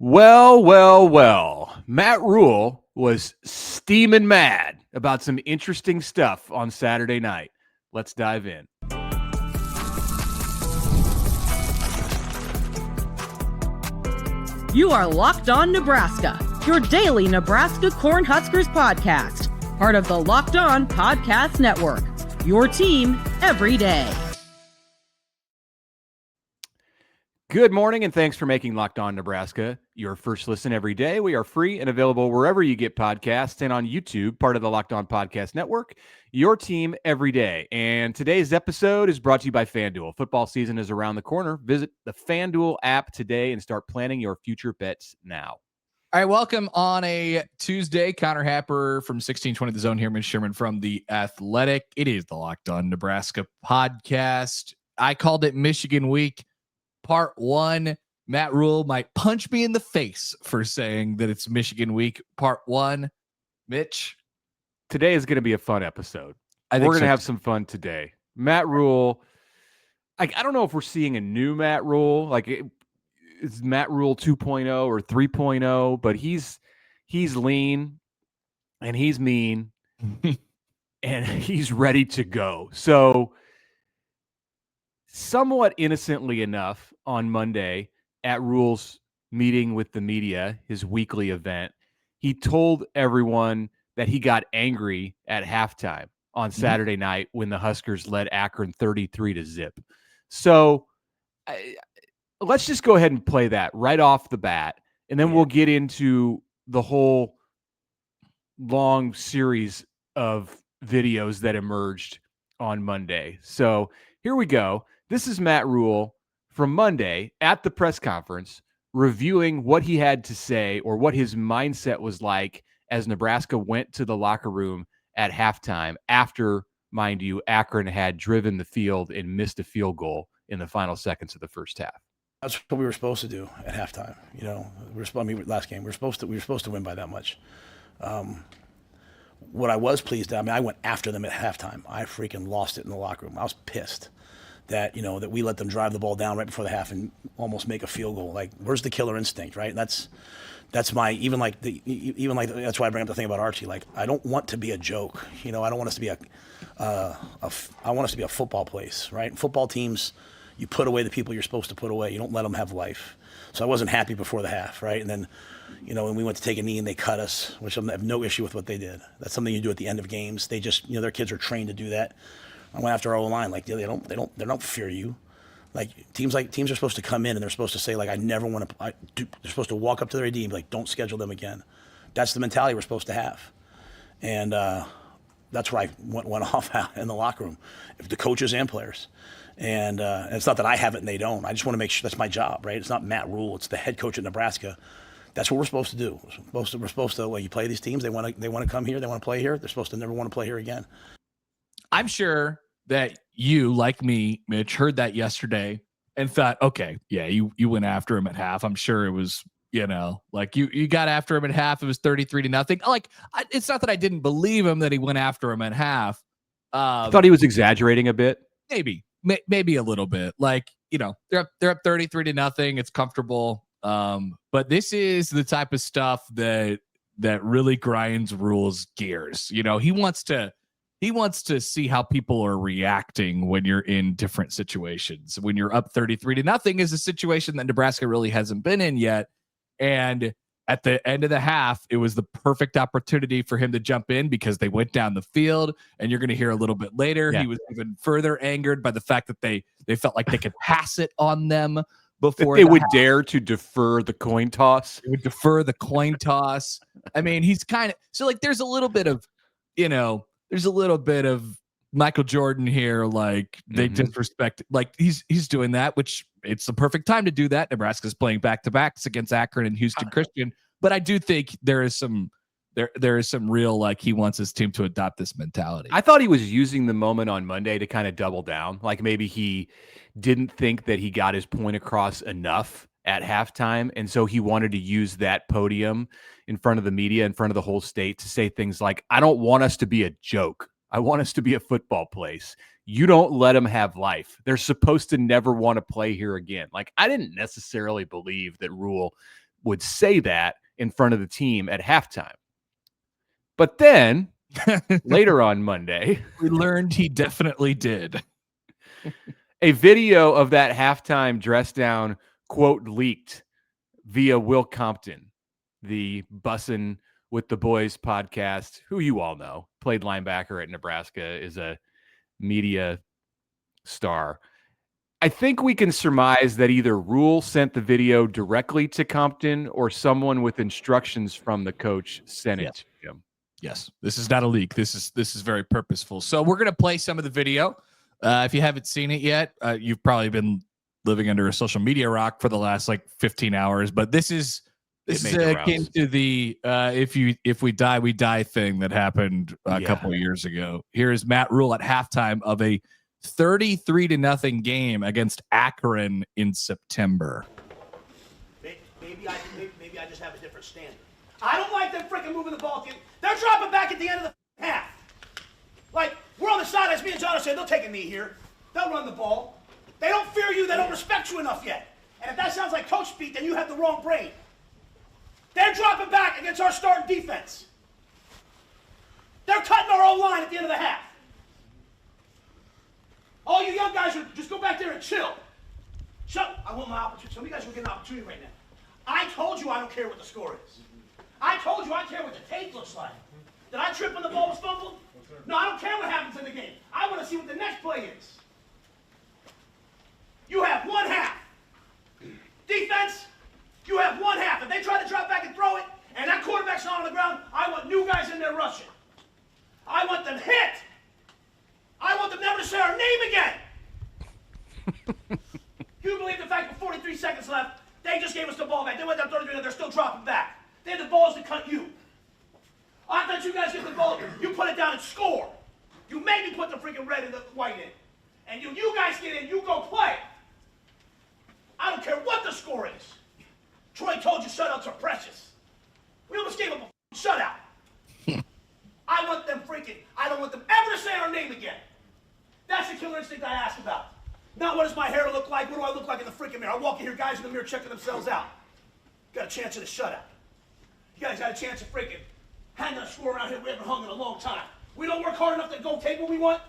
Well, well, well. Matt Rhule was steaming mad about some interesting stuff on Saturday night. Let's dive in. You are Locked On Nebraska, your daily Nebraska Cornhuskers podcast, part of the Locked On Podcast Network, your team every day. Good morning, and thanks for making Locked On Nebraska your first listen every day. We are free and available wherever you get podcasts and on YouTube, part of the Locked On Podcast Network, your team every day. And today's episode is brought to you by FanDuel. Football season is around the corner. Visit the FanDuel app today and start planning your future bets now. All right, welcome on a Tuesday. Connor Happer from 1620 The Zone here, Mitch Sherman from The Athletic. It is the Locked On Nebraska podcast. I called it Michigan Week. Part one. Matt Rhule might punch me in the face for saying that it's Michigan Week. Part one. Mitch, today is going to be a fun episode. We're going to have some fun today. Matt Rhule. I don't know if we're seeing a new Matt Rhule. It's Matt Rhule 2.0 or 3.0, but he's lean and he's mean and he's ready to go. So somewhat innocently enough, on Monday at Rhule's meeting with the media, his weekly event, he told everyone that he got angry at halftime on Saturday night when the Huskers led Akron 33-0. So let's just go ahead and play that right off the bat, and then we'll get into the whole long series of videos that emerged on Monday. So here we go. This is Matt Rhule from Monday at the press conference, reviewing what he had to say or what his mindset was like as Nebraska went to the locker room at halftime after, mind you, Akron had driven the field and missed a field goal in the final seconds of the first half. That's what we were supposed to do at halftime. You know, last game we were supposed to win by that much. What I was pleased at, I went after them at halftime. I freaking lost it in the locker room. I was pissed that we let them drive the ball down right before the half and almost make a field goal. Like, where's the killer instinct, right? And that's my that's why I bring up the thing about Archie. Like, I don't want to be a joke. I don't want us to be I want us to be a football place, right? Football teams, you put away the people you're supposed to put away. You don't let them have life. So I wasn't happy before the half, right? And then, when we went to take a knee and they cut us, which I have no issue with what they did. That's something you do at the end of games. They just, their kids are trained to do that. I went after our O-line. Like, they don't fear you. Like, teams are supposed to come in and they're supposed to say, like, I never want to. They're supposed to walk up to their AD and be like, don't schedule them again. That's the mentality we're supposed to have. And that's where I went off in the locker room, the coaches and players. And it's not that I have it and they don't. I just want to make sure that's my job, right? It's not Matt Rhule. It's the head coach at Nebraska. That's what we're supposed to do. We're supposed to. You play these teams. They want to come here. They want to play here. They're supposed to never want to play here again. I'm sure that you, like me, Mitch, heard that yesterday and thought, okay, yeah, you went after him at half. I'm sure it was, like you got after him at half. It was 33-0. Like, it's not that I didn't believe him that he went after him at half. I thought he was exaggerating a bit. Maybe a little bit. Like, they're up 33-0. It's comfortable. But this is the type of stuff that really grinds Rhule's gears. He wants to see how people are reacting when you're in different situations. When you're up 33-0 is a situation that Nebraska really hasn't been in yet. And at the end of the half, it was the perfect opportunity for him to jump in because they went down the field. And you're going to hear a little bit later, He was even further angered by the fact that they felt like they could pass it on them before they would dare to defer the coin toss. They would defer the coin toss. I mean, he's kind of so like there's a little bit of, there's a little bit of Michael Jordan here. Like they disrespect, like he's doing that, which it's the perfect time to do that. Nebraska's playing back-to-backs against Akron and Houston Christian. But I do think there is some real, like, he wants his team to adopt this mentality. I thought he was using the moment on Monday to kind of double down. Like maybe he didn't think that he got his point across enough at halftime. And so he wanted to use that podium in front of the media, in front of the whole state, to say things like, I don't want us to be a joke. I want us to be a football place. You don't let them have life. They're supposed to never want to play here again. Like, I didn't necessarily believe that Rhule would say that in front of the team at halftime. But then later on Monday, we learned he definitely did. A video of that halftime dress down quote leaked via Will Compton, the Bussin' with the Boys podcast, who you all know, played linebacker at Nebraska, is a media star. I think we can surmise that either Rhule sent the video directly to Compton or someone with instructions from the coach sent it to him. Yes, this is not a leak. This is very purposeful. So we're gonna play some of the video. If you haven't seen it yet, you've probably been living under a social media rock for the last 15 hours. But this is akin to the if we die we die thing that happened a couple of years ago. Here is Matt Rhule at halftime of a 33-0 game against Akron in September. Maybe I just have a different standard. I don't like them freaking moving the ball. They're dropping back at the end of the half. We're on the sidelines, me and John are saying, they'll take a knee here. They'll run the ball. They don't fear you. They don't respect you enough yet. And if that sounds like coach speak, then you have the wrong brain. They're dropping back against our starting defense. They're cutting our own line at the end of the half. All you young guys, just go back there and chill. I want my opportunity. Some of you guys will get an opportunity right now. I told you I don't care what the score is. I told you I care what the tape looks like. Did I trip when the ball was fumbled? No, I don't care what happens in the game. I want to see what the next play is. You have one half. Defense, you have one half. If they try to drop back and throw it, and that quarterback's not on the ground, I want new guys in there rushing. I want them hit. I want them never to say our name again. You believe the fact with 43 seconds left, they just gave us the ball back. They went down 33 and they're still dropping back. They had the balls to cut you. I thought you guys get the ball, you put it down and score. You made me put the freaking red and the white in. And you guys get in, you go play. I don't care what the score is. Troy told you shutouts are precious. We almost gave them a shutout. I want them I don't want them ever to say our name again. That's the killer instinct I asked about. Not what does my hair look like, what do I look like in the freaking mirror. I walk in here, guys in the mirror checking themselves out. Got a chance at a shutout. You guys got a chance of freaking hanging a score around here we haven't hung in a long time. We don't work hard enough to go take what we want?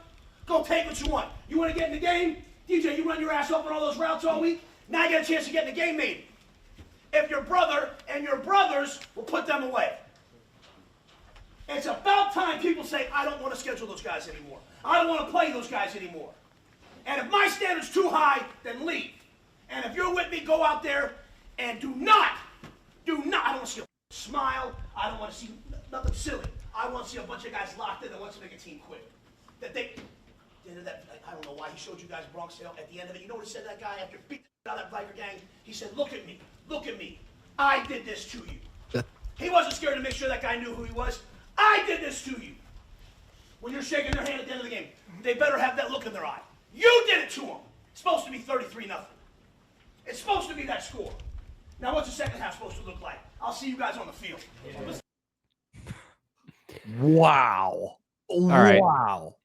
Go take what you want. You want to get in the game? DJ, you run your ass off on all those routes all week? Now you got a chance to get in the game maybe. If your brother and your brothers will put them away. It's about time people say, I don't want to schedule those guys anymore. I don't want to play those guys anymore. And if my standard's too high, then leave. And if you're with me, go out there and do not, I don't want to see a smile. I don't want to see nothing silly. I want to see a bunch of guys locked in that wants to make a team quit. I don't know why he showed you guys Bronx Hill at the end of it. You know what he said to that guy after beat out that biker gang? He said, look at me. I did this to you. He wasn't scared to make sure that guy knew who he was. I did this to you. When you're shaking their hand at the end of the game, they better have that look in their eye. You did it to them. It's supposed to be 33-0. It's supposed to be that score. Now, what's the second half supposed to look like? I'll see you guys on the field. Wow. All right. Wow.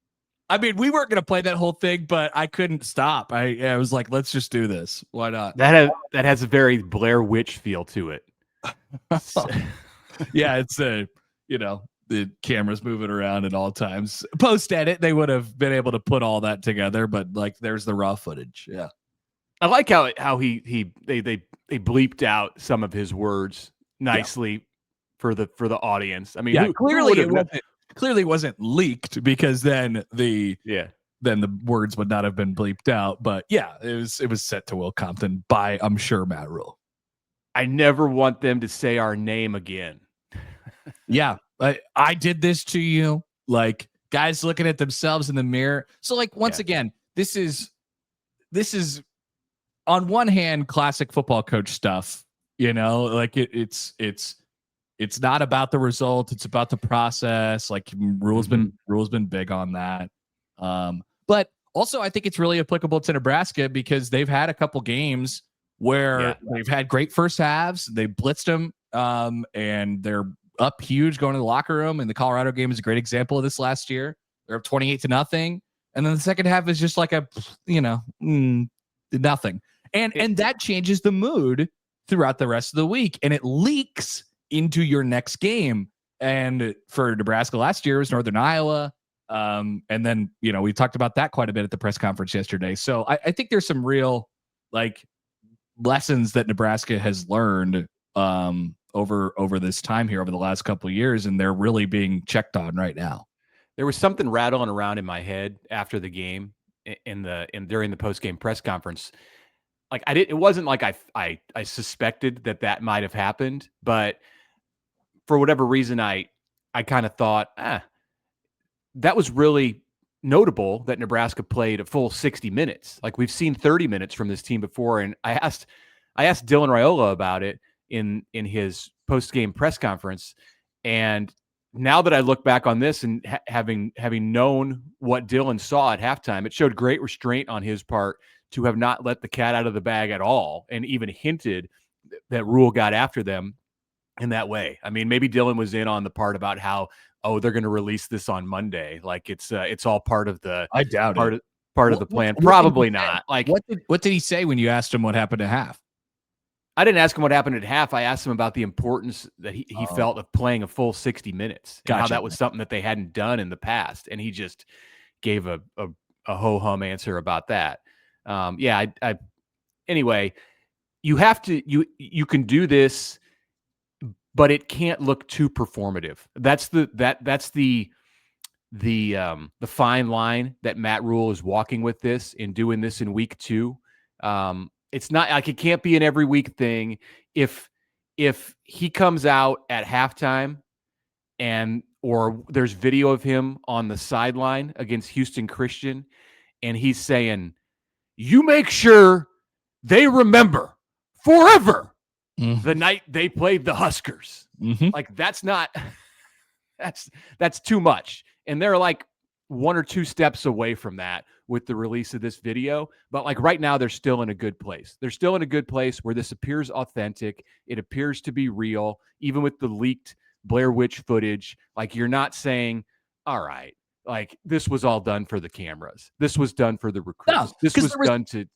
I mean, we weren't going to play that whole thing, but I couldn't stop. I was like, let's just do this. Why not? That has a very Blair Witch feel to it. Yeah, it's the camera's moving around at all times. Post edit, they would have been able to put all that together, but there's the raw footage. Yeah, I like how they bleeped out some of his words nicely for the audience. I mean, yeah, clearly it wasn't leaked because then the words would not have been bleeped out. But yeah, it was set to Will Compton by, I'm sure, Matt Rhule. I never want them to say our name again. Yeah. I did this to you. Guys looking at themselves in the mirror. So once again, this is on one hand, classic football coach stuff, it's not about the result. It's about the process. Rhule's been big on that. But also I think it's really applicable to Nebraska because they've had a couple games where they've had great first halves. They blitzed them and they're up huge going to the locker room. And the Colorado game is a great example of this last year. They're up 28-0. And then the second half is just nothing. And that changes the mood throughout the rest of the week, and it leaks into your next game. And for Nebraska last year, it was Northern Iowa. And then, we talked about that quite a bit at the press conference yesterday. So I think there's some real lessons that Nebraska has learned over this time here over the last couple of years, and they're really being checked on right now. There was something rattling around in my head after the game during the post-game press conference. It wasn't like I suspected that might have happened, but for whatever reason, I kind of thought, that was really notable that Nebraska played a full 60 minutes. Like, we've seen 30 minutes from this team before. And I asked Dylan Raiola about it in his post-game press conference. And now that I look back on this and having known what Dylan saw at halftime, it showed great restraint on his part to have not let the cat out of the bag at all, and even hinted that Rhule got after them in that way. I mean, maybe Dylan was in on the part about how, they're going to release this on Monday. Like, it's all part of the, I doubt part of the plan. Probably not. Like, what did he say when you asked him what happened at half? I didn't ask him what happened at half. I asked him about the importance that he felt of playing a full 60 minutes. And how that was something that they hadn't done in the past. And he just gave a ho-hum answer about that. Anyway, you have to, you can do this, but it can't look too performative. That's the fine line that Matt Rhule is walking with this in doing this in week 2. It's not like it can't be an every week thing. If he comes out at halftime or there's video of him on the sideline against Houston Christian, and he's saying, "You make sure they remember forever the night they played the Huskers." Like, that's too much. And they're like 1 or 2 steps away from that with the release of this video. But like right now, they're still in a good place. They're still in a good place where this appears authentic. It appears to be real, even with the leaked Blair Witch footage. Like, you're not saying, all right, like, this was all done for the cameras. This was done for the recruits. No, this was done to...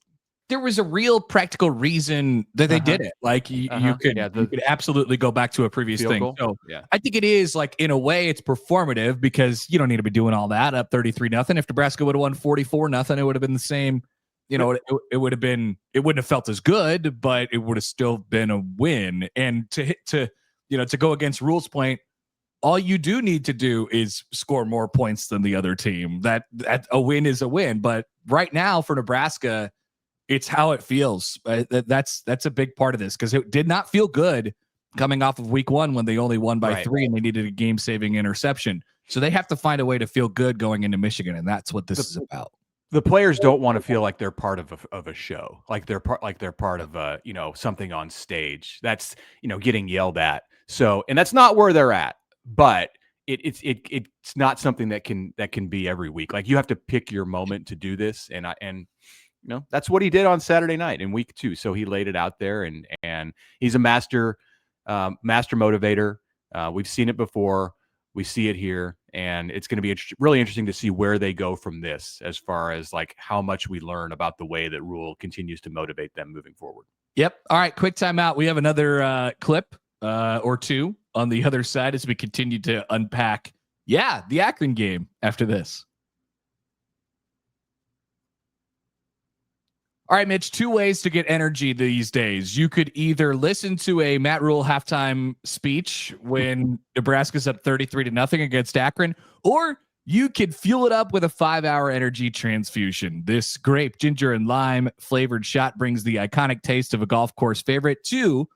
There was a real practical reason that they did it. Like, you could absolutely go back to a previous thing. Goal. So I think it is, like, in a way, it's performative because you don't need to be doing all that up 33-0. If Nebraska would have won 44-0, it would have been the same. It would have been, it wouldn't have felt as good, but it would have still been a win. And to go against Rhule's point, all you do need to do is score more points than the other team. That a win is a win. But right now for Nebraska, it's how it feels. That's a big part of this, because it did not feel good coming off of week 1 when they only won by 3 and they needed a game-saving interception. So they have to find a way to feel good going into Michigan, and that's what this is about. The players don't want to feel like they're part of a show, like they're part of something on stage. That's getting yelled at. So, and that's not where they're at. But it's not something that can be every week. Like, you have to pick your moment to do this, and that's what he did on Saturday night in week 2. So he laid it out there, and he's a master motivator. We've seen it before. We see it here, and it's going to be really interesting to see where they go from this, as far as like how much we learn about the way that Rhule continues to motivate them moving forward. Yep. All right. Quick timeout. We have another clip or 2 on the other side as we continue to unpack, the Akron game after this. All right, Mitch, 2 ways to get energy these days. You could either listen to a Matt Rhule halftime speech when Nebraska's up 33-0 against Akron, or you could fuel it up with a 5-hour energy transfusion. This grape, ginger, and lime flavored shot brings the iconic taste of a golf course favorite to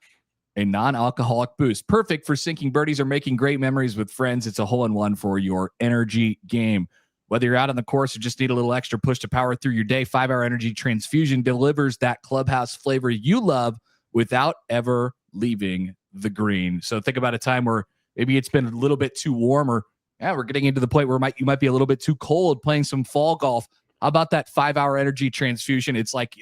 a non-alcoholic boost. Perfect for sinking birdies or making great memories with friends. It's a hole-in-one for your energy game. Whether you're out on the course or just need a little extra push to power through your day, 5-hour energy transfusion delivers that clubhouse flavor you love without ever leaving the green. So think about a time where maybe it's been a little bit too warm, or we're getting into the point where you might be a little bit too cold playing some fall golf. How about that 5-hour energy transfusion? It's like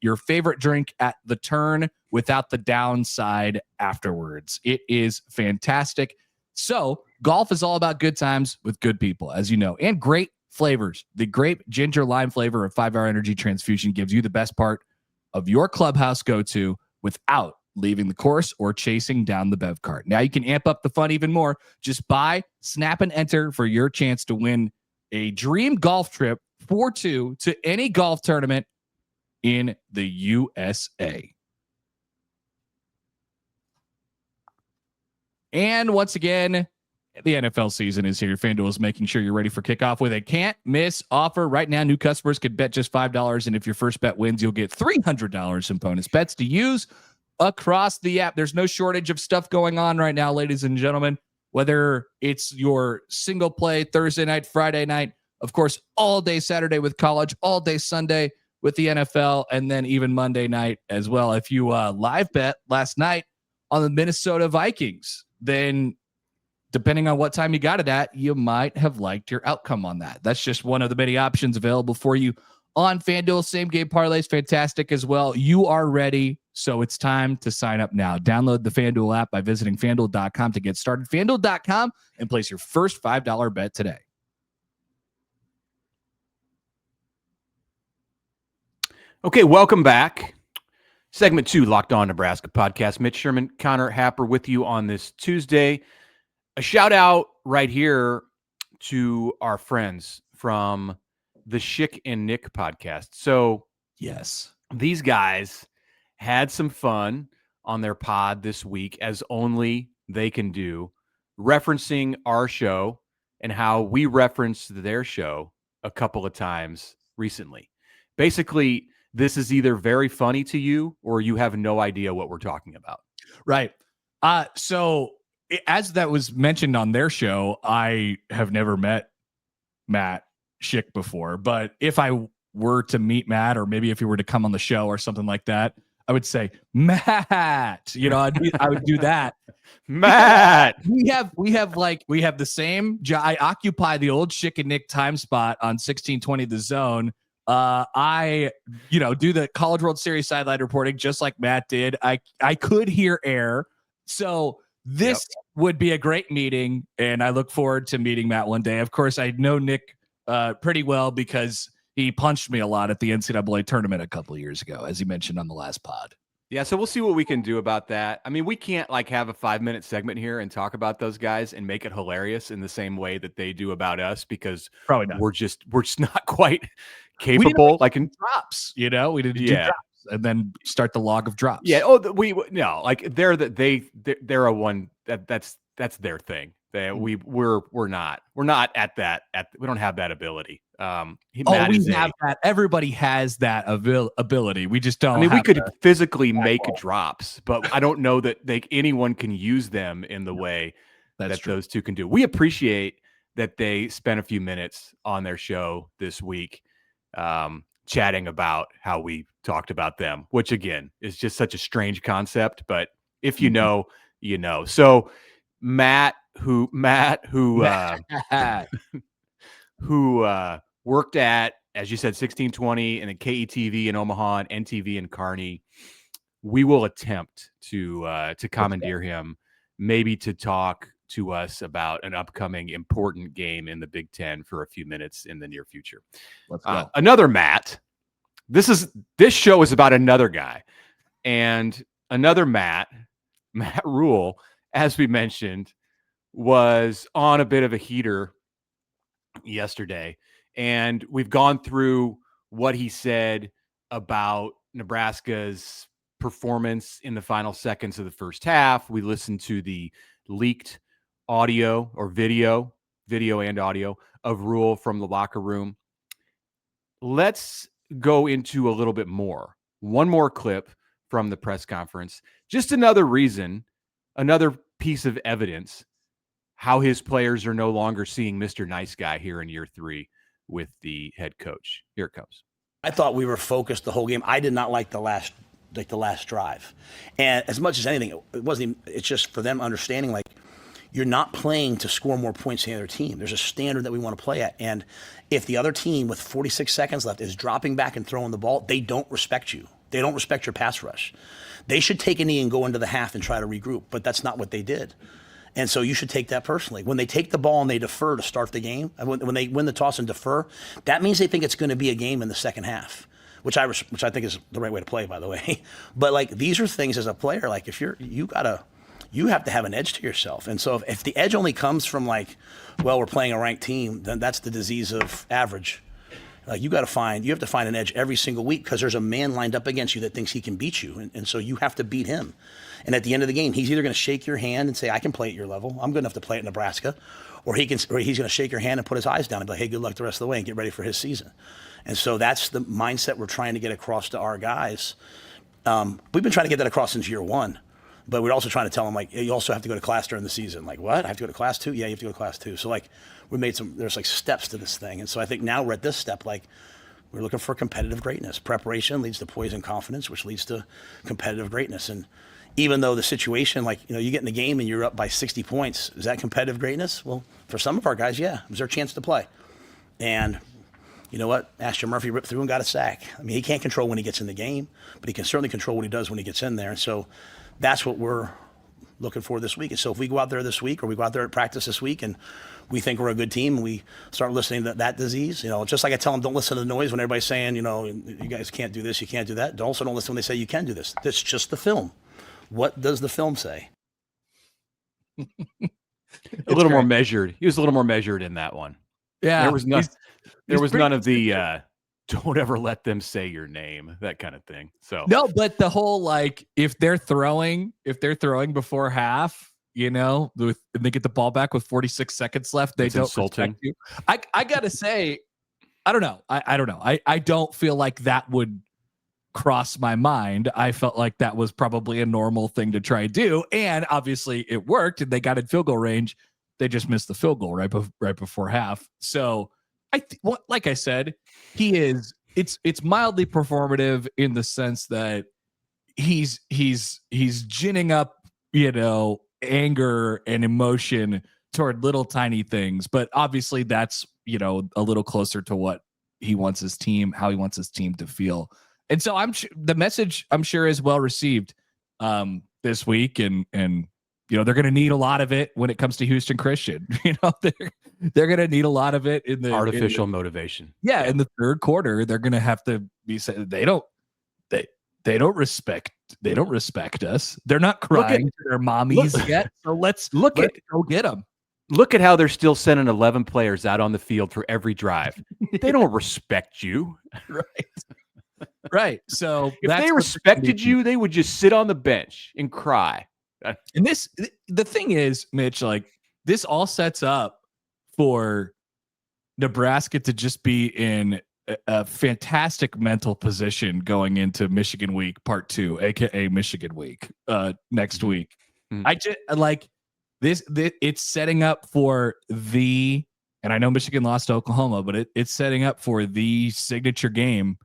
your favorite drink at the turn without the downside afterwards. It is fantastic. So golf is all about good times with good people, as you know, and great flavors. The grape, ginger, lime flavor of 5-hour energy transfusion gives you the best part of your clubhouse go-to without leaving the course, or chasing down the bev cart. Now you can amp up the fun even more. Just buy, snap, and enter for your chance to win a dream golf trip for two to any golf tournament in the USA. And once again, the NFL season is here. FanDuel is making sure you're ready for kickoff with a can't miss offer. Right now, new customers can bet just $5. And if your first bet wins, you'll get $300 in bonus bets to use across the app. There's no shortage of stuff going on right now, ladies and gentlemen, whether it's your single play Thursday night, Friday night, of course, all day Saturday with college, all day Sunday with the NFL, and then even Monday night as well. If you live bet last night on the Minnesota Vikings, then depending on what time you got it at, you might have liked your outcome on that. That's just one of the many options available for you on FanDuel. Same game parlays, fantastic as well. You are ready, so it's time to sign up now. Download the FanDuel app by visiting FanDuel.com to get started. FanDuel.com and place your first $5 bet today. Okay, welcome back. Segment 2, Locked On Nebraska podcast. Mitch Sherman, Connor Happer with you on this Tuesday. A shout out right here to our friends from the Schick and Nick podcast. So, yes, these guys had some fun on their pod this week, as only they can do, referencing our show and how we referenced their show a couple of times recently. Basically, this is either very funny to you or you have no idea what we're talking about. Right. So as that was mentioned on their show, I have never met Matt Schick before, but if I were to meet Matt, or maybe if he were to come on the show or something like that, I would say, Matt, I would do that. Matt, we have the same job. I occupy the old Schick and Nick time spot on 1620 The Zone. I do the College World Series sideline reporting just like Matt did. I could hear air. So this would be a great meeting, and I look forward to meeting Matt one day. Of course, I know Nick pretty well because he punched me a lot at the NCAA tournament a couple of years ago, as he mentioned on the last pod. Yeah, so we'll see what we can do about that. I mean, we can't have a 5-minute segment here and talk about those guys and make it hilarious in the same way that they do about us, because probably not. We're just not quite capable. In drops, we didn't do drops and then start the log of drops. Yeah. They're a one that's their thing. We're not at that. We don't have that ability. That. Everybody has that ability. We just don't. I mean, we could physically make drops, but I don't know that anyone can use them in the way that those two can do. We appreciate that they spent a few minutes on their show this week, chatting about how we talked about them, which again is just such a strange concept. But if you know, you know. So Matt, who worked at, as you said, 1620 and then KETV in Omaha and NTV in Kearney. We will attempt to commandeer him, maybe to talk to us about an upcoming important game in the Big Ten for a few minutes in the near future. Let's go. Another Matt. This show is about another guy, and another Matt Rhule, as we mentioned, was on a bit of a heater yesterday. And we've gone through what he said about Nebraska's performance in the final seconds of the first half. We listened to the leaked audio or video and audio of Rhule from the locker room. Let's go into a little bit more. One more clip from the press conference. Just another reason, another piece of evidence how his players are no longer seeing Mr. Nice Guy here in year 3 with the head coach. Here it comes. I thought we were focused the whole game. I did not like the last drive. And as much as anything, it's just for them understanding, you're not playing to score more points than the other team. There's a standard that we want to play at. And if the other team with 46 seconds left is dropping back and throwing the ball, they don't respect you. They don't respect your pass rush. They should take a knee and go into the half and try to regroup, but that's not what they did. And so you should take that personally. When they take the ball and they defer to start the game, when they win the toss and defer, that means they think it's going to be a game in the second half. which I think is the right way to play, by the way. But like these are things as a player, like if you have to have an edge to yourself. And so if the edge only comes from like, well, we're playing a ranked team, then that's the disease of average. Like you have to find an edge every single week because there's a man lined up against you that thinks he can beat you. And so you have to beat him. And at the end of the game, he's either going to shake your hand and say, I can play at your level. I'm good enough to play at Nebraska. Or he's going to shake your hand and put his eyes down and be like, hey, good luck the rest of the way and get ready for his season. And so that's the mindset we're trying to get across to our guys. We've been trying to get that across since year one. But we're also trying to tell them, like, you also have to go to class during the season. Like, what? I have to go to class too? Yeah, you have to go to class too. So, like, there's like steps to this thing. And so I think now we're at this step, like, we're looking for competitive greatness. Preparation leads to poise and confidence, which leads to competitive greatness. And even though the situation, like, you get in the game and you're up by 60 points, is that competitive greatness? Well, for some of our guys, yeah. It was their chance to play. And you know what? Ashton Murphy ripped through and got a sack. I mean, he can't control when he gets in the game, but he can certainly control what he does when he gets in there. And so that's what we're looking for this week. And so if we go out there this week or we go out there at practice this week and we think we're a good team and we start listening to that disease, just like I tell them, don't listen to the noise when everybody's saying, you guys can't do this, you can't do that. Don't listen when they say you can do this. That's just the film. What does the film say? A little more measured. He was a little more measured in that one. Yeah. There was none of the don't ever let them say your name, that kind of thing. So no, but the whole, like, if they're throwing before half, and they get the ball back with 46 seconds left, they don't respect you. I gotta say, I don't know. I don't know. I don't feel like that would cross my mind. I felt like that was probably a normal thing to try to do, and obviously it worked, and they got in field goal range. They just missed the field goal right before half. So like I said, it's mildly performative in the sense that he's ginning up, anger and emotion toward little tiny things, but obviously that's, a little closer to what he wants his team, how he wants his team to feel. And so the message, I'm sure, is well received this week, and they're going to need a lot of it when it comes to Houston Christian. They're going to need a lot of it in the artificial motivation. Yeah, in the third quarter, they're going to have to be saying they don't respect us. They're not crying to their mommies yet. So let's go get them. Look at how they're still sending 11 players out on the field for every drive. They don't respect you. Right. So if they respected you, they would just sit on the bench and cry. And the thing is, Mitch, like, this all sets up for Nebraska to just be in a fantastic mental position going into Michigan week part 2, aka Michigan week, next week. Mm-hmm. I just like this. It's setting up for and I know Michigan lost to Oklahoma, but it's setting up for the signature game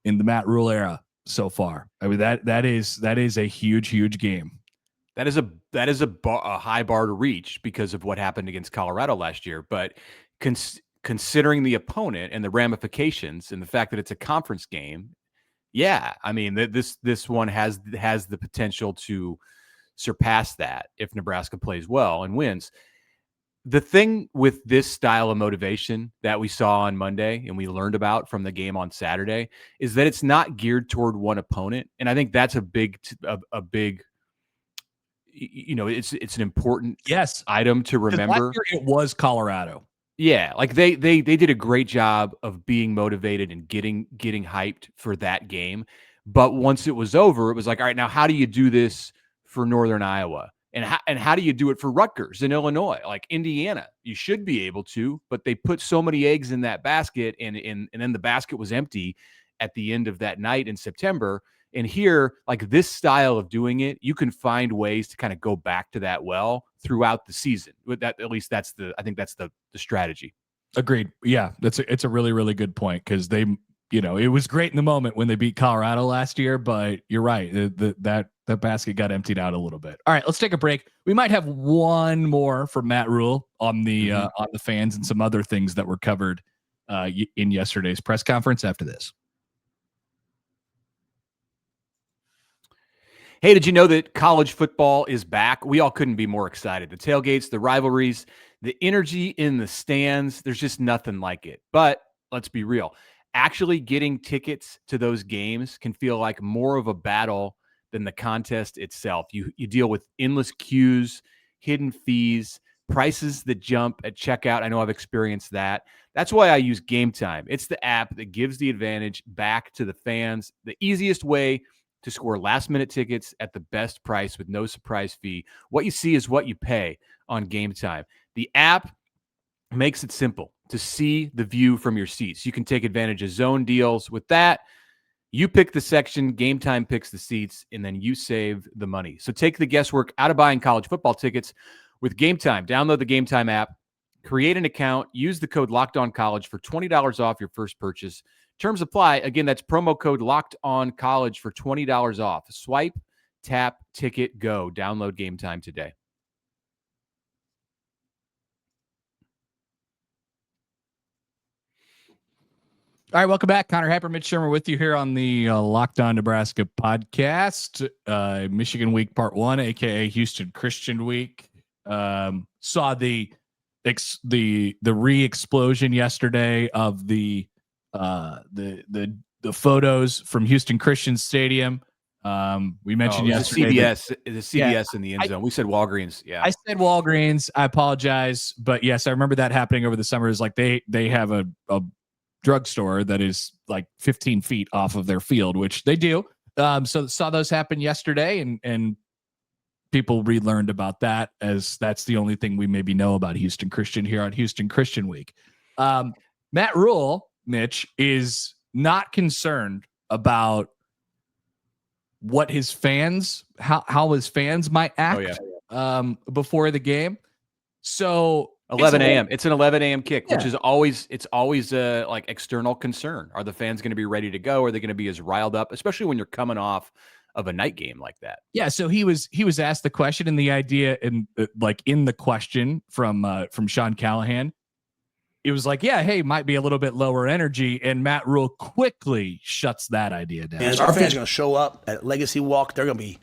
in the Matt Rhule era so far. I mean, that is a huge game. That is a high bar to reach because of what happened against Colorado last year. But considering the opponent and the ramifications and the fact that it's a conference game, yeah, I mean, this one has the potential to surpass that if Nebraska plays well and wins. The thing with this style of motivation that we saw on Monday and we learned about from the game on Saturday is that it's not geared toward one opponent, and I think that's a big it's an important item to remember. Last year it was Colorado. Yeah, like they did a great job of being motivated and getting hyped for that game. But once it was over, it was like, all right, now how do you do this for Northern Iowa? And how do you do it for Rutgers in Illinois? Like Indiana, you should be able to, but they put so many eggs in that basket, and then the basket was empty at the end of that night in September. And here, like this style of doing it, you can find ways to kind of go back to that well throughout the season. With that, at least I think that's the strategy. Agreed. Yeah, it's a really, really good point, because they, it was great in the moment when they beat Colorado last year, but you're right. That basket got emptied out a little bit. All right, let's take a break. We might have one more from Matt Rhule on the fans and some other things that were covered in yesterday's press conference after this. Hey, did you know that college football is back? We all couldn't be more excited. The tailgates, the rivalries, the energy in the stands, there's just nothing like it. But let's be real. actually getting tickets to those games can feel like more of a battle than the contest itself. You deal with endless queues, hidden fees, prices that jump at checkout. I know I've experienced that. That's why I use Game Time. It's the app that gives the advantage back to the fans. The easiest way to score last-minute tickets at the best price with no surprise fee. What you see is what you pay on Game Time. The app makes it simple to see the view from your seats. You can take advantage of zone deals. With that, you pick the section, Game Time picks the seats, and then you save the money. So take the guesswork out of buying college football tickets with Game Time. Download the Game Time app, create an account, use the code LOCKEDONCollege for $20 off your first purchase. Terms apply. Again, that's promo code LOCKEDONCollege for $20 off. Swipe, tap, ticket, go. Download Game Time today. All right, welcome back. Connor Happer, Mitch Shermer with you here on the Locked On Nebraska podcast. Michigan Week Part 1, aka Houston Christian Week. Saw the re-explosion yesterday of the photos from Houston Christian Stadium. We mentioned yesterday the CVS in the end zone. We said Walgreens. Yeah, I said Walgreens. I apologize, but yes, I remember that happening over the summer. Is like they have a drugstore that is like 15 feet off of their field, which they do. So saw those happen yesterday, and people relearned about that, as that's the only thing we maybe know about Houston Christian here on Houston Christian Week. Matt Rhule, Mitch, is not concerned about what his fans, how his fans might act before the game. So 11 a.m. It's an 11 a.m. kick, which is always like external concern. Are the fans going to be ready to go? Are they going to be as riled up, especially when you're coming off of a night game like that? Yeah. So he was asked the question, and the idea, and in the question from Sean Callahan, it was like, yeah, hey, might be a little bit lower energy, and Matt Rhule quickly shuts that idea down. And our fans are going to show up at Legacy Walk. They're going to be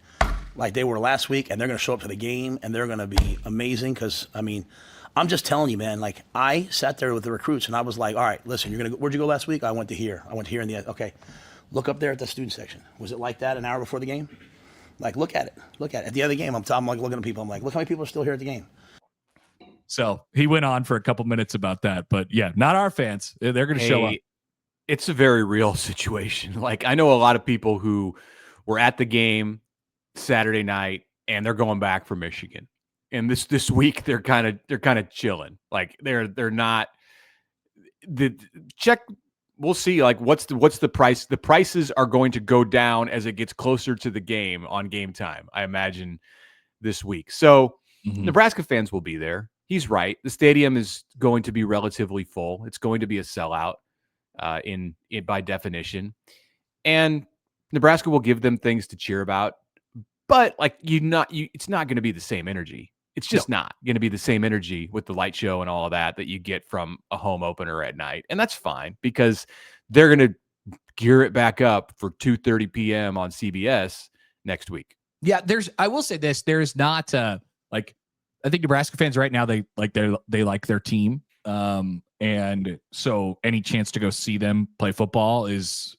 like they were last week, and they're going to show up to the game, and they're going to be amazing. Because I mean, I'm just telling you, man. Like, I sat there with the recruits, and I was like, all right, listen, where'd you go last week? I went to here. I went here in the okay. Look up there at the student section. Was it like that an hour before the game? Like, look at it. Look at it. At the other game, I'm like looking at people. I'm like, look how many people are still here at the game. So he went on for a couple minutes about that, but yeah, not our fans. They're going to show up. It's a very real situation. Like, I know a lot of people who were at the game Saturday night, and they're going back for Michigan. And this week they're kind of chilling. Like they're not the check. We'll see. Like what's the price? The prices are going to go down as it gets closer to the game on Game Time, I imagine, this week. So Nebraska fans will be there. He's right. The stadium is going to be relatively full. It's going to be a sellout in by definition. And Nebraska will give them things to cheer about. But like it's not going to be the same energy. It's just not going to be the same energy with the light show and all of that you get from a home opener at night. And that's fine, because they're going to gear it back up for 2:30 p.m. on CBS next week. Yeah, I will say this, there's not I think Nebraska fans right now, they like their team. And so any chance to go see them play football is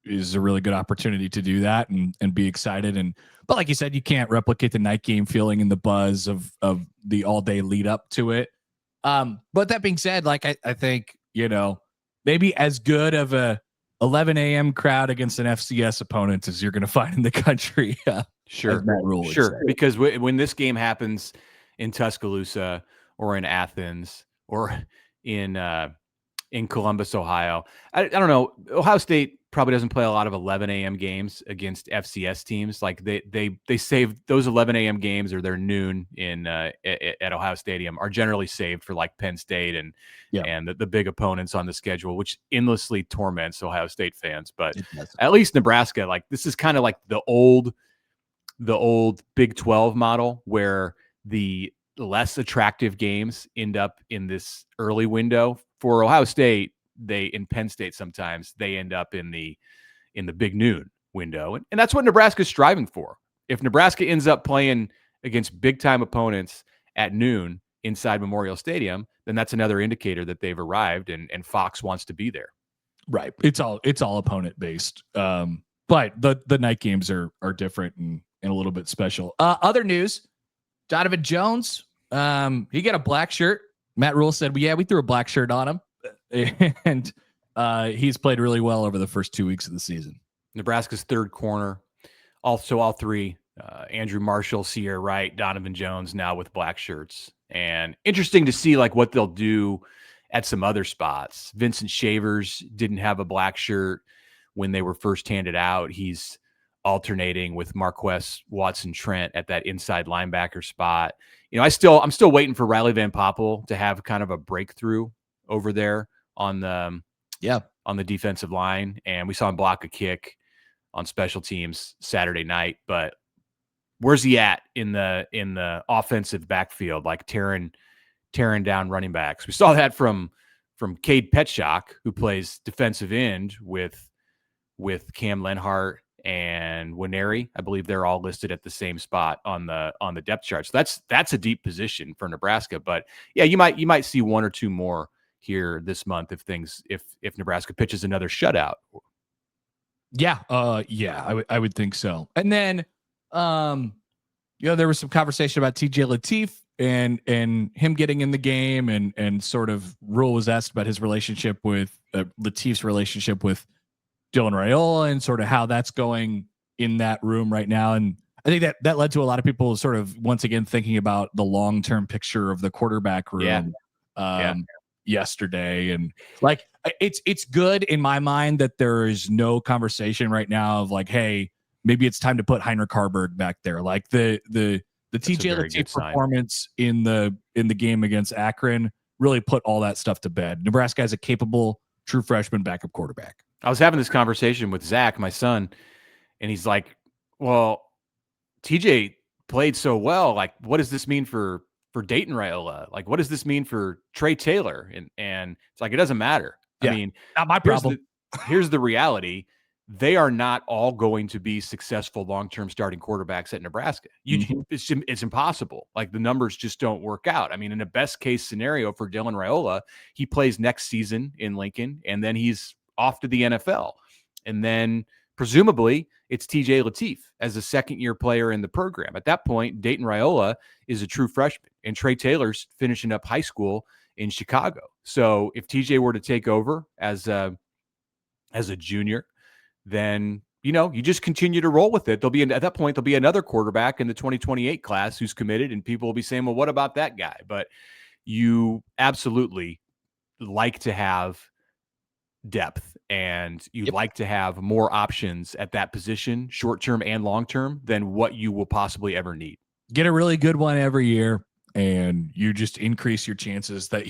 a really good opportunity to do that and be excited. But like you said, you can't replicate the night game feeling and the buzz of the all day lead up to it. But that being said, like I think, maybe as good of a 11 a.m. crowd against an FCS opponent as you're going to find in the country. Sure. Because when this game happens in Tuscaloosa or in Athens or in Columbus, Ohio, I don't know. Ohio State probably doesn't play a lot of 11 a.m. games against FCS teams. Like they save those 11 a.m. games, or they're noon at Ohio Stadium, are generally saved for like Penn State and the big opponents on the schedule, which endlessly torments Ohio State fans. But at least Nebraska, like this is kind of like the old Big 12 model, where the less attractive games end up in this early window. For Ohio State, in Penn State sometimes they end up in the big noon window. And that's what Nebraska's striving for. If Nebraska ends up playing against big time opponents at noon inside Memorial Stadium, then that's another indicator that they've arrived and Fox wants to be there. Right. It's all opponent based. But the night games are different and a little bit special. Other news, Donovan Jones, he got a black shirt. Matt Rhule said, well, yeah, we threw a black shirt on him. And he's played really well over the first 2 weeks of the season. Nebraska's third corner. Also, all three, Andrew Marshall, Sierra Wright, Donovan Jones, now with black shirts. And interesting to see like what they'll do at some other spots. Vincent Shavers didn't have a black shirt when they were first handed out. He's alternating with Marquess Watson Trent at that inside linebacker spot. You know, I'm still waiting for Riley Van Poppel to have kind of a breakthrough over there on the defensive line. And we saw him block a kick on special teams Saturday night, but where's he at in the offensive backfield, like tearing down running backs? We saw that from Cade Petschak, who plays defensive end with Cam Lenhart and Winery. I believe they're all listed at the same spot on the depth chart. So that's a deep position for Nebraska. But yeah, you might see one or two more here this month if Nebraska pitches another shutout. Yeah, I would think so. And then there was some conversation about TJ Lateef and him getting in the game, and sort of Rhule was asked about his relationship with Lateef's relationship with Dylan Raiola and sort of how that's going in that room right now. And I think that led to a lot of people sort of once again thinking about the long-term picture of the quarterback room yesterday. And like, it's good in my mind that there is no conversation right now of like, hey, maybe it's time to put Heinrich Harburg back there. Like the TJ Lateef performance in the game against Akron really put all that stuff to bed. Nebraska has a capable true freshman backup quarterback. I was having this conversation with Zach, my son, and he's like, well, TJ played so well. Like, what does this mean for Dayton Raiola? Like, what does this mean for Trey Taylor? And it's like, it doesn't matter. Yeah, I mean, not my problem. Here's the reality. They are not all going to be successful long-term starting quarterbacks at Nebraska. It's impossible. Like, the numbers just don't work out. I mean, in a best case scenario for Dylan Raiola, he plays next season in Lincoln, and then he's off to the NFL. And then presumably it's TJ Lateef as a second-year player in the program. At that point, Dayton Raiola is a true freshman, and Trey Taylor's finishing up high school in Chicago. So if TJ were to take over as a junior, then, you just continue to roll with it. At that point, there'll be another quarterback in the 2028 class who's committed, and people will be saying, well, what about that guy? But you absolutely like to have depth, and you'd like to have more options at that position, short-term and long-term, than what you will possibly ever need. Get a really good one every year, and you just increase your chances that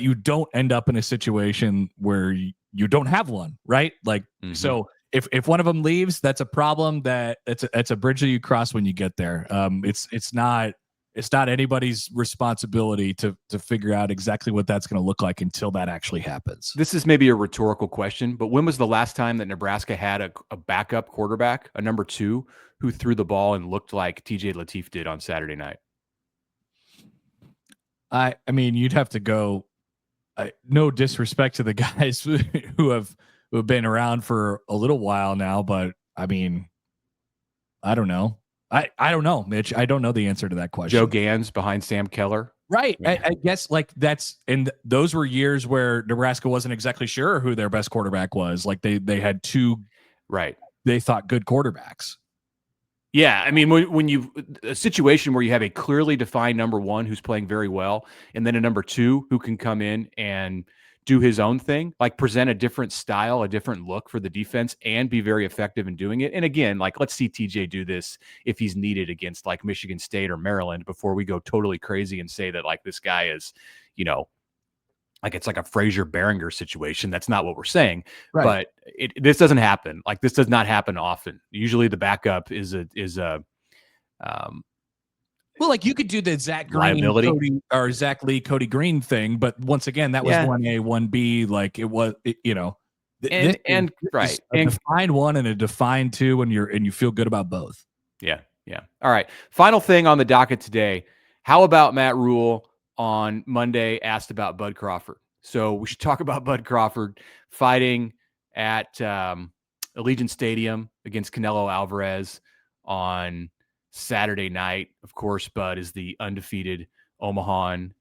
you don't end up in a situation where you don't have one, right? Like, so if one of them leaves, that's a problem. It's a bridge that you cross when you get there. It's not anybody's responsibility to figure out exactly what that's going to look like until that actually happens. This is maybe a rhetorical question, but when was the last time that Nebraska had a backup quarterback, a number 2, who threw the ball and looked like TJ Lateef did on Saturday night? I mean, you'd have to go. No disrespect to the guys who have been around for a little while now, but I mean, I don't know. I don't know, Mitch. I don't know the answer to that question. Joe Gans behind Sam Keller. Right. Yeah. I guess like those were years where Nebraska wasn't exactly sure who their best quarterback was. Like they had two, right, they thought good quarterbacks. Yeah, I mean, when you a situation where you have a clearly defined number 1 who's playing very well, and then a number 2 who can come in and do his own thing, like present a different style, a different look for the defense, and be very effective in doing it. And again, like, let's see TJ do this if he's needed against like Michigan State or Maryland before we go totally crazy and say that like this guy is, like it's like a Frazier Behringer situation. That's not what we're saying, right. But this doesn't happen. Like, this does not happen often. Usually the backup is a well, like you could do the Zach Green, liability, or Zach Lee, Cody Green thing, but once again, that was 1A, 1B. Like it was, and right, a defined 1 and a defined 2, and you feel good about both. Yeah. All right. Final thing on the docket today. How about Matt Rhule on Monday asked about Bud Crawford? So we should talk about Bud Crawford fighting at Allegiant Stadium against Canelo Alvarez on Saturday night. Of course, Bud is the undefeated Omahan,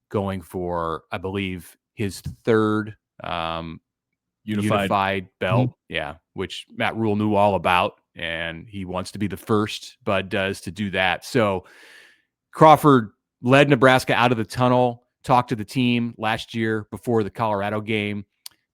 going for, I believe, his third unified belt. Mm-hmm. Yeah, which Matt Rhule knew all about, and he wants to be the first, Bud does, to do that. So Crawford led Nebraska out of the tunnel, talked to the team last year before the Colorado game.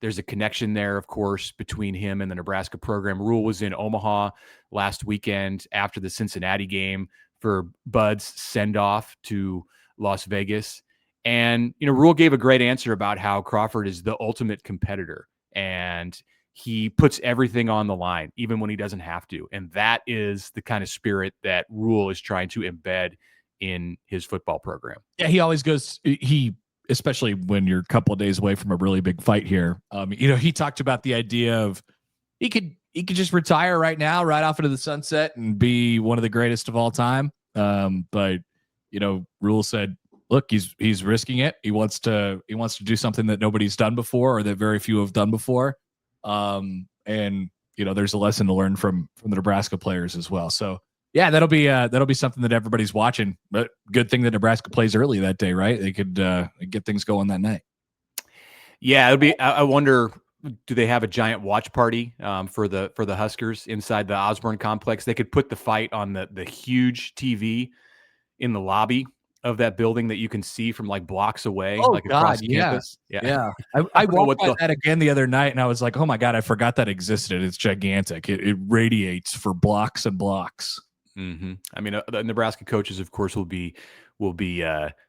There's a connection there, of course, between him and the Nebraska program. Rhule was in Omaha last weekend after the Cincinnati game for Bud's send-off to Las Vegas. And, Rhule gave a great answer about how Crawford is the ultimate competitor, and he puts everything on the line, even when he doesn't have to. And that is the kind of spirit that Rhule is trying to embed in his football program. Yeah, he always goes, especially when you're a couple of days away from a really big fight here. He talked about the idea of he could just retire right now, right off into the sunset, and be one of the greatest of all time. But Rhule said, look, he's risking it. He wants to do something that nobody's done before, or that very few have done before. And there's a lesson to learn from the Nebraska players as well. So yeah, that'll be something that everybody's watching. But good thing that Nebraska plays early that day, right? They could get things going that night. Yeah, it'll be. I wonder, do they have a giant watch party for the Huskers inside the Osborne complex? They could put the fight on the huge TV in the lobby of that building that you can see from like blocks away, across campus. Yeah. I walked by that again the other night, and I was like, oh my God, I forgot that existed. It's gigantic. It radiates for blocks and blocks. Mm-hmm. I mean, the Nebraska coaches, of course, will be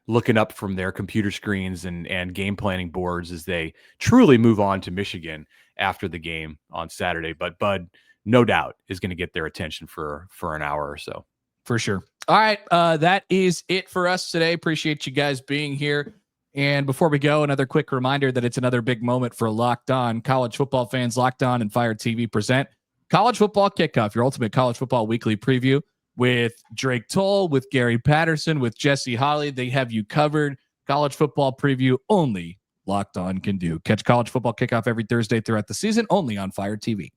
looking up from their computer screens and game planning boards as they truly move on to Michigan after the game on Saturday. But Bud, no doubt, is going to get their attention for an hour or so. For sure. All right. That is it for us today. Appreciate you guys being here. And before we go, another quick reminder that it's another big moment for Locked On college football fans. Locked On and Fire TV present College Football Kickoff, your ultimate college football weekly preview with Drake Toll, with Gary Patterson, with Jesse Holly. They have you covered. College football preview only Locked On can do. Catch College Football Kickoff every Thursday throughout the season, only on Fire TV.